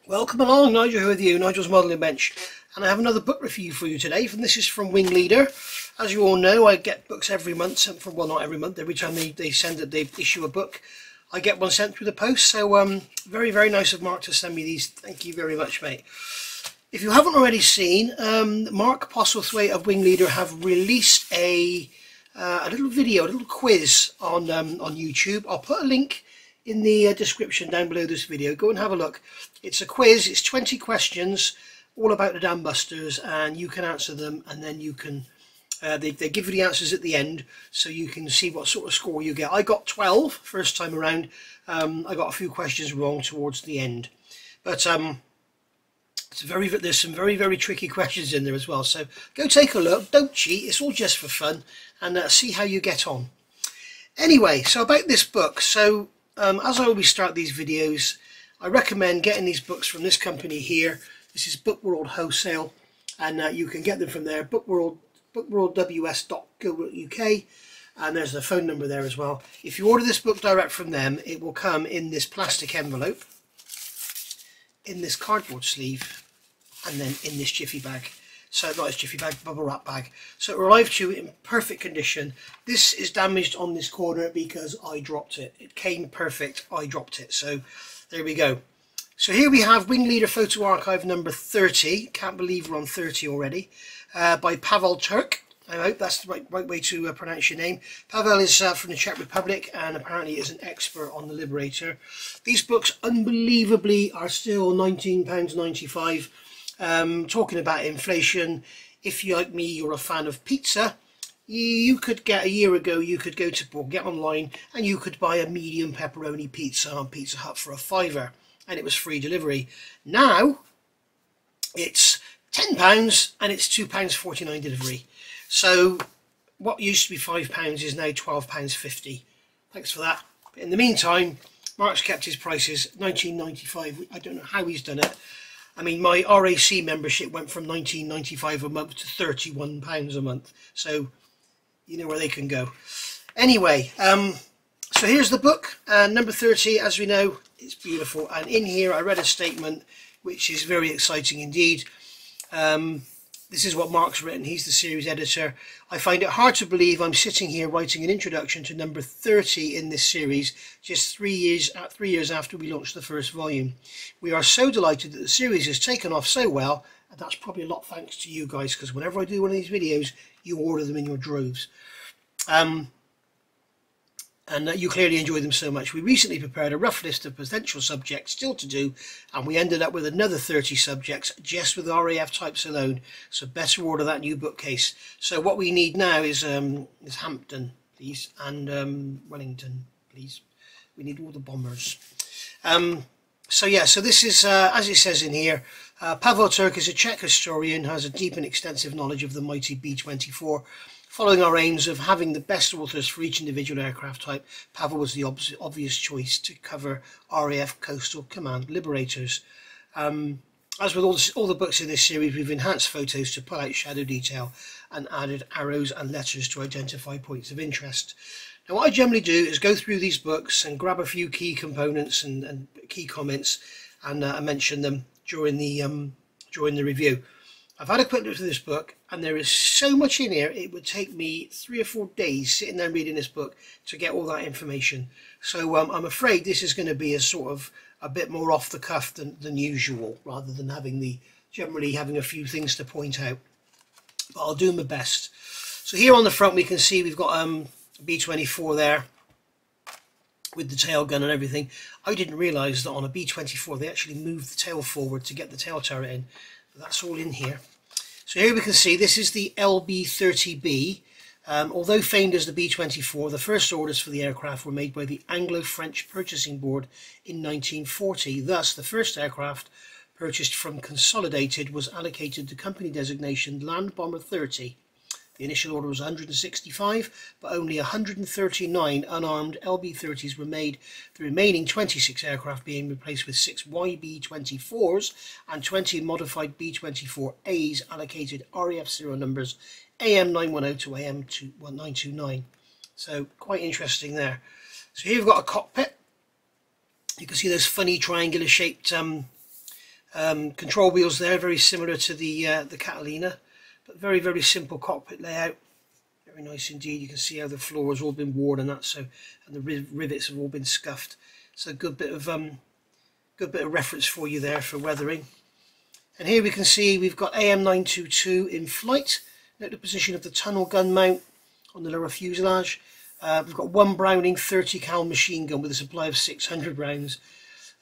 Welcome along, Nigel here with you, Nigel's Modelling Bench, and I have another book review for you today. This is from Wingleader. As you all know, I get books every month, sent from, well, not every month, every time they issue a book, I get one sent through the post. So very, very nice of Mark to send me these. Thank you very much, mate. If you haven't already seen, Mark Postlethwaite of Wingleader have released a little video, a little quiz on YouTube. I'll put a link in the description down below this video. Go and have a look. It's a quiz. It's 20 questions all about the dam busters, and you can answer them, and then you can they give you the answers at the end so you can see what sort of score you get. I got 12 first time around. I got a few questions wrong towards the end, but there's some very, very tricky questions in there as well, so go take a look. Don't cheat, it's all just for fun, and see how you get on. Anyway, so about this book, so as I always start these videos, I recommend getting these books from this company here. This is Bookworld Wholesale, and you can get them from there, bookworldws.co.uk, and there's the phone number there as well. If you order this book direct from them, it will come in this plastic envelope, in this cardboard sleeve, and then in this jiffy bag. So not this jiffy bag, bubble wrap bag. So it arrived to you in perfect condition. This is damaged on this corner because I dropped it. It came perfect, I dropped it. So there we go. So here we have Wingleader Photo Archive number 30. Can't believe we're on 30 already. By Pavel Turk. I hope that's the right way to pronounce your name. Pavel is from the Czech Republic and apparently is an expert on the Liberator. These books unbelievably are still £19.95. Talking about inflation, if you, like me, you're a fan of pizza, you could get, a year ago, you could go to get online and you could buy a medium pepperoni pizza on Pizza Hut for £5, and it was free delivery. Now it's £10 and it's £2.49 delivery. So what used to be £5 is now £12.50. Thanks for that. But in the meantime, Mark's kept his prices £19.95. I don't know how he's done it. I mean, my RAC membership went from £19.95 a month to £31 a month. So you know where they can go. Anyway, so here's the book, number 30. As we know, it's beautiful. And in here, I read a statement which is very exciting indeed. This is what Mark's written. He's the series editor. I find it hard to believe I'm sitting here writing an introduction to number 30 in this series, just 3 years after we launched the first volume. We are so delighted that the series has taken off so well, and that's probably a lot thanks to you guys, because whenever I do one of these videos, you order them in your droves. And you clearly enjoy them so much. We recently prepared a rough list of potential subjects still to do, and we ended up with another 30 subjects just with RAF types alone, so better order that new bookcase. So what we need now is Hampton, please, and Wellington, please. We need all the bombers. So yeah, so this is, as it says in here, Pavel Turk is a Czech historian, has a deep and extensive knowledge of the mighty B-24. Following our aims of having the best authors for each individual aircraft type, Pavel was the obvious choice to cover RAF Coastal Command Liberators. As with all the books in this series, we've enhanced photos to pull out shadow detail and added arrows and letters to identify points of interest. Now what I generally do is go through these books and grab a few key components and key comments and mention them during the review. I've had a quick look through this book, and there is so much in here, it would take me 3 or 4 days sitting there reading this book to get all that information. So I'm afraid this is going to be a sort of a bit more off the cuff than usual, rather than generally having a few things to point out. But I'll do my best. So here on the front we can see we've got a B-24 there with the tail gun and everything. I didn't realise that on a B-24 they actually moved the tail forward to get the tail turret in. That's all in here. So here we can see this is the LB-30B. Although famed as the B-24, the first orders for the aircraft were made by the Anglo-French Purchasing Board in 1940. Thus, the first aircraft purchased from Consolidated was allocated the company designation Land Bomber 30. The initial order was 165, but only 139 unarmed LB-30s were made, the remaining 26 aircraft being replaced with 6 YB-24s and 20 modified B-24As allocated RAF serial numbers AM910 to AM1929. So quite interesting there. So here we've got a cockpit. You can see those funny triangular shaped Control wheels there, very similar to the Catalina, but very, very simple cockpit layout. Very nice indeed. You can see how the floor has all been worn and that, so, and the rivets have all been scuffed. So good bit of reference for you there for weathering. And here we can see we've got AM922 in flight. Note the position of the tunnel gun mount on the lower fuselage. We've got one Browning 30 cal machine gun with a supply of 600 rounds.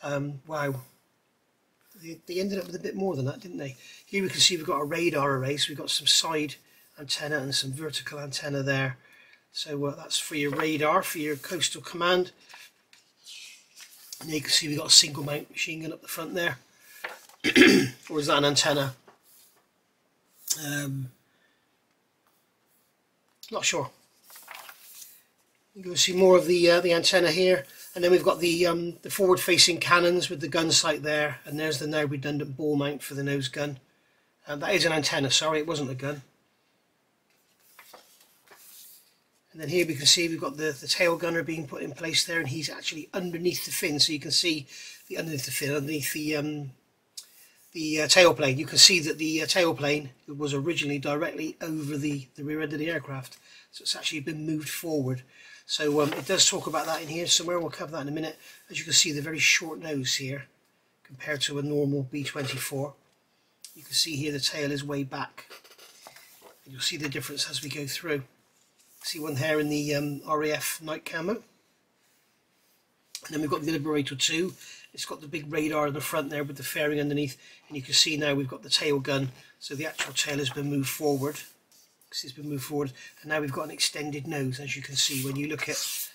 Wow. They ended up with a bit more than that, didn't they? Here we can see we've got a radar array, so we've got some side antenna and some vertical antenna there. So that's for your radar, for your coastal command. And there you can see we've got a single mount machine gun up the front there. Or is that an antenna? Not sure. You can see more of the antenna here, and then we've got the forward-facing cannons with the gun sight there, and there's the now redundant ball mount for the nose gun. That is an antenna. Sorry, it wasn't a gun. And then here we can see we've got the tail gunner being put in place there, and he's actually underneath the fin, so you can see the underneath the fin, underneath the tailplane. You can see that the tailplane was originally directly over the rear end of the aircraft, so it's actually been moved forward. So it does talk about that in here somewhere. We'll cover that in a minute. As you can see, the very short nose here compared to a normal B-24. You can see here the tail is way back. You'll see the difference as we go through. See one here in the RAF night camo. And then we've got the Liberator 2. It's got the big radar in the front there with the fairing underneath, and you can see now we've got the tail gun, so the actual tail has been moved forward. It's been moved forward, and now we've got an extended nose, as you can see. When you look at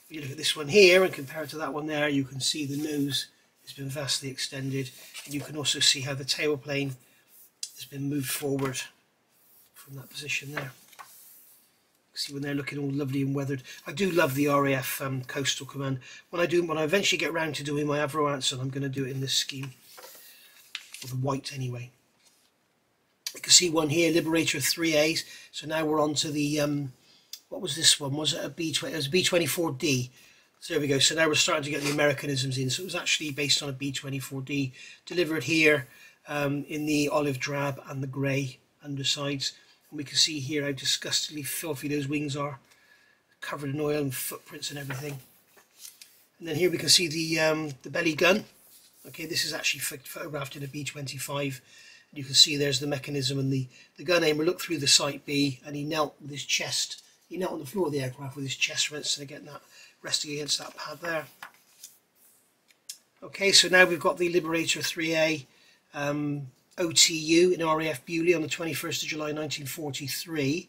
this one here and compare it to that one there, you can see the nose has been vastly extended, and you can also see how the tail plane has been moved forward from that position there. See when they're looking all lovely and weathered. I do love the RAF Coastal Command. When I eventually get round to doing my Avro Anson, I'm going to do it in this scheme, or the white anyway. You can see one here, Liberator 3As. So now we're on to the what was this one? Was it a B20? It was a B24D. So there we go. So now we're starting to get the Americanisms in. So it was actually based on a B24D, delivered here in the olive drab and the grey undersides. We can see here how disgustingly filthy those wings are, covered in oil and footprints and everything. And then here we can see the belly gun. Okay, this is actually photographed in a B25. You can see there's the mechanism, and the gun aimer looked through the sight B, and he knelt with his chest. He knelt on the floor of the aircraft with his chest resting against that pad there. Okay, so now we've got the Liberator 3A. OTU in RAF Bewley on the 21st of July 1943.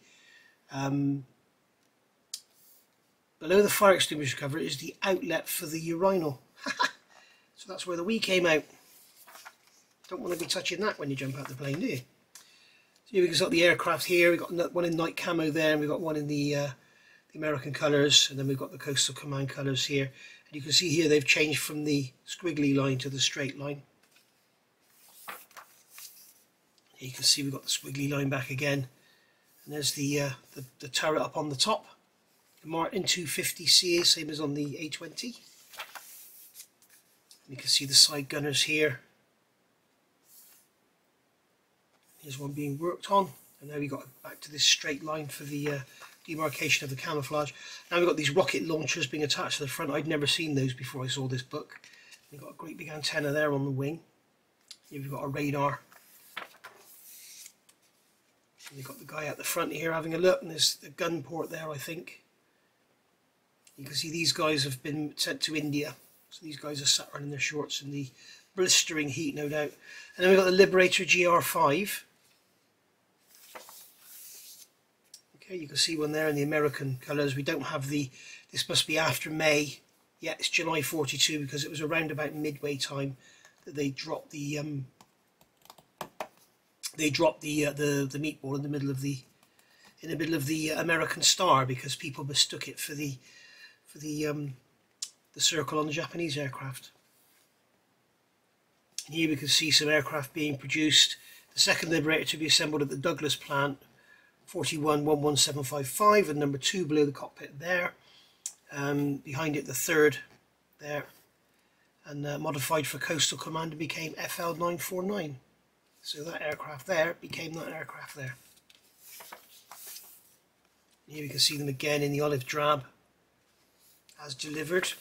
Below the fire extinguisher cover is the outlet for the urinal. So that's where the wee came out. Don't want to be touching that when you jump out the plane, do you? So here we've got the aircraft here. We've got one in night camo there, and we've got one in the American colours, and then we've got the Coastal Command colours here. And you can see here they've changed from the squiggly line to the straight line. You can see we've got the squiggly line back again, and there's the turret up on the top. The Martin 250 CA, same as on the A20. And you can see the side gunners here. Here's one being worked on, and now we got back to this straight line for the demarcation of the camouflage. Now we've got these rocket launchers being attached to the front. I'd never seen those before I saw this book. We've got a great big antenna there on the wing. Here we've got a radar. You've got the guy at the front here having a look, and there's the gun port there, I think. You can see these guys have been sent to India. So these guys are sat running their shorts in the blistering heat, no doubt. And then we've got the Liberator GR5. Okay, you can see one there in the American colours. We don't have this must be after May. Yeah, it's July 42, because it was around about midway time that they dropped the meatball in the middle of the American star, because people mistook it for the circle on the Japanese aircraft. And here we can see some aircraft being produced. The second Liberator to be assembled at the Douglas plant, 4111755, and number 2 below the cockpit there. Behind it the third there. and modified for Coastal Command and became FL949. So that aircraft there became that aircraft there. Here we can see them again in the olive drab as delivered.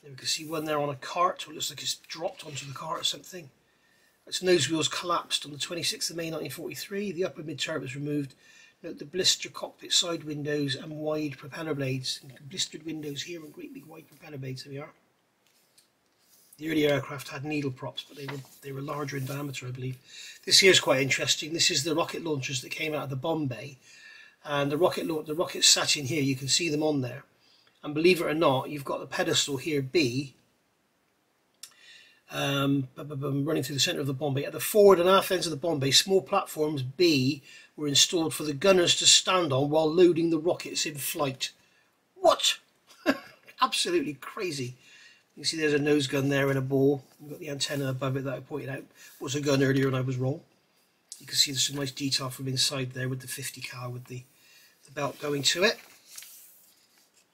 There we can see one there on a cart, or it looks like it's dropped onto the cart or something. Its nose wheels collapsed on the 26th of May 1943. The upper mid-turret was removed. Note the blister cockpit side windows and wide propeller blades. And blistered windows here and great big wide propeller blades. There we are. The earlier aircraft had needle props, but they were larger in diameter, I believe. This here is quite interesting. This is the rocket launchers that came out of the bomb bay, and the rockets sat in here. You can see them on there, and believe it or not, you've got the pedestal here B, running through the centre of the bomb bay. At the forward and aft ends of the bomb bay, small platforms B were installed for the gunners to stand on while loading the rockets in flight. What? Absolutely crazy. You can see there's a nose gun there and a ball. We've got the antenna above it that I pointed out was a gun earlier and I was wrong. You can see there's some nice detail from inside there with the 50 cal with the belt going to it.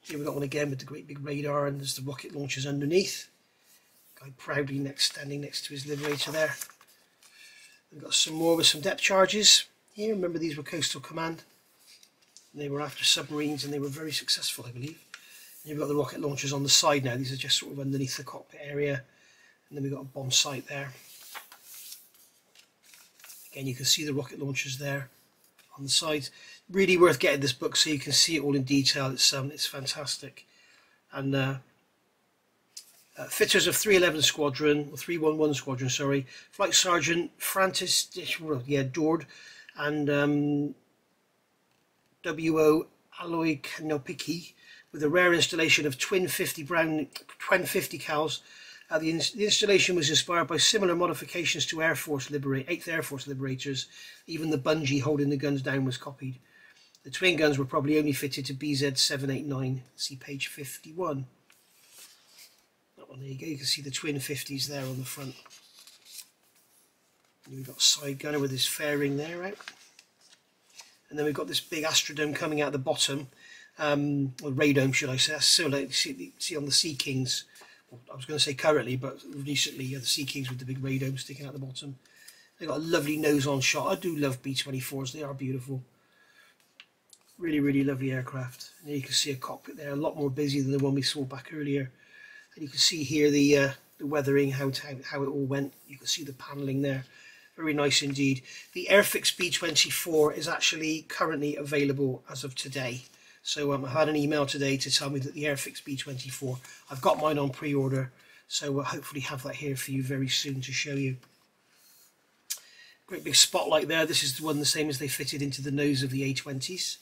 Here we've got one again with the great big radar, and there's the rocket launchers underneath. Guy proudly standing next to his Liberator there. We've got some more with some depth charges here. Remember, these were Coastal Command. And they were after submarines and they were very successful, I believe. You've got the rocket launchers on the side now. These are just sort of underneath the cockpit area. And then we've got a bomb sight there. Again, you can see the rocket launchers there on the side. Really worth getting this book so you can see it all in detail. It's fantastic. And fitters of 311 Squadron, or 311 Squadron, sorry. Flight Sergeant Francis Dord and W.O. Aloy Kanopicki, with a rare installation of twin 50 cals. The installation was inspired by similar modifications to 8th Air Force Liberators. Even the bungee holding the guns down was copied. The twin guns were probably only fitted to BZ-789. See page 51. That one, there you go. You can see the twin 50s there on the front. And we've got a side gunner with his fairing there out. And then we've got this big Astrodome coming out the bottom. Or radome, should I say. That's so like you see on the Sea Kings. Well, I was going to say currently, but recently the Sea Kings with the big radome sticking out the bottom. They've got a lovely nose-on shot. I do love B-24s. They are beautiful. Really, really lovely aircraft. And you can see a cockpit there, a lot more busy than the one we saw back earlier. And you can see here the weathering, how it all went. You can see the panelling there. Very nice indeed. The Airfix B-24 is actually currently available as of today. So I had an email today to tell me that the Airfix B-24, I've got mine on pre-order, so we'll hopefully have that here for you very soon to show you. Great big spotlight there. This is the one the same as they fitted into the nose of the A-20s.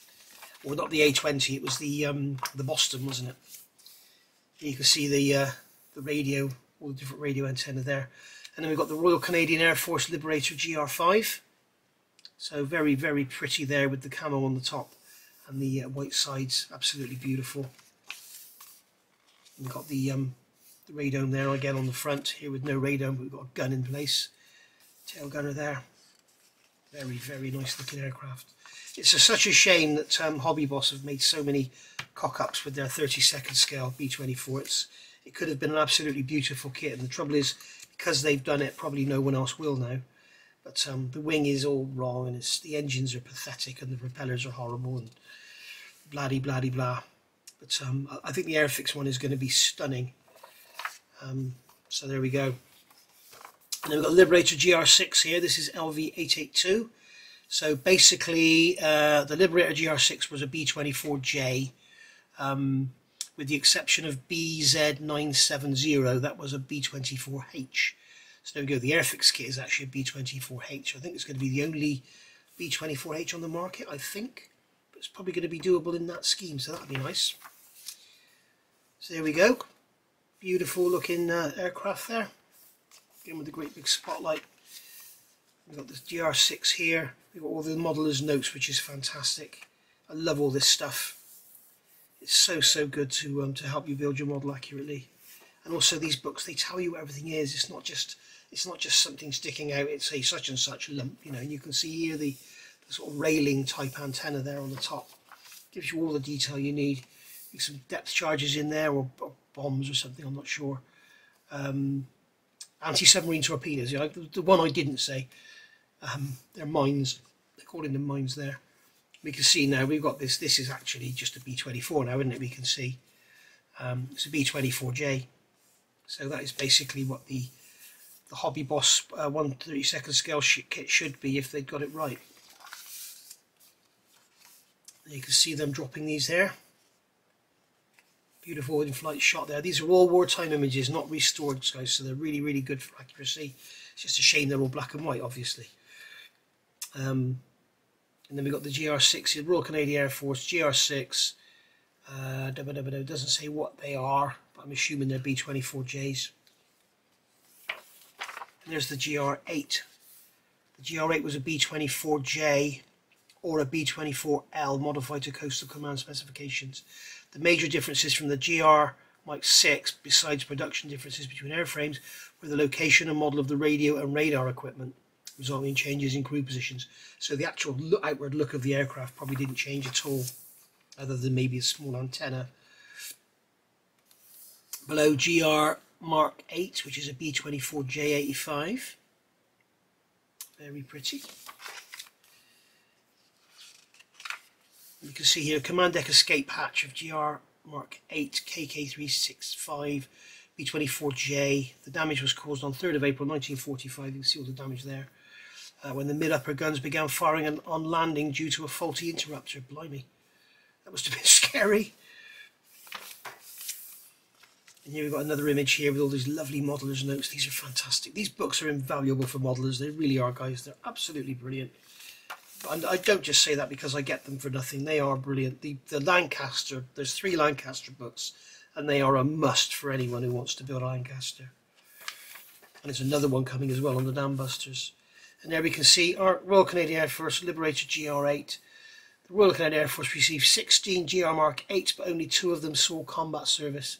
Or not the A-20, it was the Boston, wasn't it? Here you can see the radio, all the different radio antenna there. And then we've got the Royal Canadian Air Force Liberator GR5. So very, very pretty there with the camo on the top. And the white sides, absolutely beautiful. We've got the radome there again on the front, here with no radome, but we've got a gun in place. Tail gunner there. Very, very nice looking aircraft. It's such a shame that Hobby Boss have made so many cock-ups with their 32nd scale B-24. It could have been an absolutely beautiful kit, and the trouble is, because they've done it, probably no one else will now. But the wing is all wrong, and the engines are pathetic, and the propellers are horrible, and blah-de-blah-de-blah. But I think the Airfix one is going to be stunning. So there we go. And then we've got Liberator GR6 here. This is LV882. So basically, the Liberator GR6 was a B-24J, with the exception of BZ-970. That was a B-24H. So there we go, the Airfix kit is actually a B-24H. I think it's going to be the only B-24H on the market, I think. But it's probably going to be doable in that scheme, so that'll be nice. So there we go. Beautiful looking aircraft there. Again with the great big spotlight. We've got this GR6 here. We've got all the modeller's notes, which is fantastic. I love all this stuff. It's so good to help you build your model accurately. And also these books, they tell you what everything is. It's not just something sticking out. It's a such and such lump, you know. And you can see here the sort of railing type antenna there on the top. Gives you all the detail you need. Some depth charges in there, or bombs or something, I'm not sure. Anti-submarine torpedoes, you know, the one I didn't say. They're mines, they're calling them mines there. We can see now we've got this is actually just a B-24 now, isn't it? We can see it's a B-24J. So that is basically what the Hobby Boss 1/32 scale kit should be if they'd got it right. You can see them dropping these there. Beautiful in-flight shot there. These are all wartime images, not restored, guys, so they're really, really good for accuracy. It's just a shame they're all black and white, obviously. And then we've got the GR6, the Royal Canadian Air Force, GR6. It doesn't say what they are, but I'm assuming they're B-24Js. And there's the GR8. The GR8 was a B-24J or a B-24L modified to Coastal Command specifications. The major differences from the GR Mike 6, besides production differences between airframes, were the location and model of the radio and radar equipment, resulting in changes in crew positions. So the actual outward look of the aircraft probably didn't change at all, other than maybe a small antenna. Below, GR Mark 8, which is a B-24J85. Very pretty. You can see here a command deck escape hatch of GR Mark 8 KK365 B-24J. The damage was caused on 3rd of April 1945. You can see all the damage there. When the mid-upper guns began firing on landing due to a faulty interrupter. Blimey, that must have been scary. And here we've got another image here with all these lovely modeller's notes. These are fantastic. These books are invaluable for modelers. They really are, guys. They're absolutely brilliant. And I don't just say that because I get them for nothing. They are brilliant. The Lancaster, there's 3 Lancaster books, and they are a must for anyone who wants to build a Lancaster. And there's another one coming as well on the Dam Busters. And there we can see our Royal Canadian Air Force Liberator GR8. The Royal Canadian Air Force received 16 GR Mark 8, but only 2 of them saw combat service.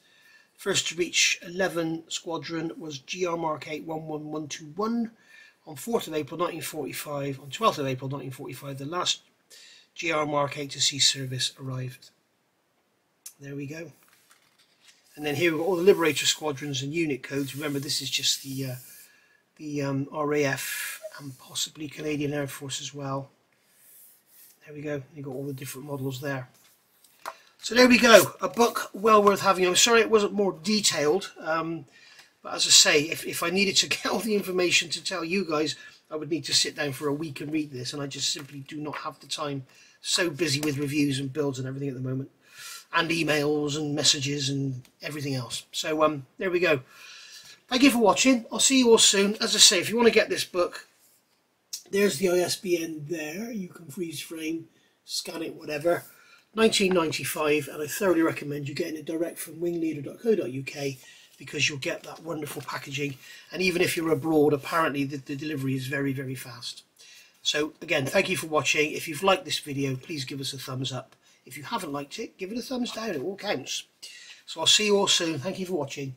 First to reach 11 squadron was GR Mark 8 11121 on 4th of April 1945. On 12th of April 1945, the last GR Mark 8 to see service arrived. There we go. And then here we've got all the Liberator squadrons and unit codes. Remember, this is just the RAF and possibly Canadian Air Force as well. There we go. You've got all the different models there. So there we go. A book well worth having. I'm sorry it wasn't more detailed. But as I say, if I needed to get all the information to tell you guys, I would need to sit down for a week and read this, and I just simply do not have the time. So busy with reviews and builds and everything at the moment, and emails and messages and everything else. So there we go. Thank you for watching. I'll see you all soon. As I say, if you want to get this book, there's the ISBN there. You can freeze frame, scan it, whatever. 1995, and I thoroughly recommend you getting it direct from wingleader.co.uk, because you'll get that wonderful packaging, and even if you're abroad, apparently the delivery is very, very fast. So again, thank you for watching. If you've liked this video, please give us a thumbs up. If you haven't liked it, give it a thumbs down. It all counts. So I'll see you all soon. Thank you for watching.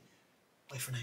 Bye for now.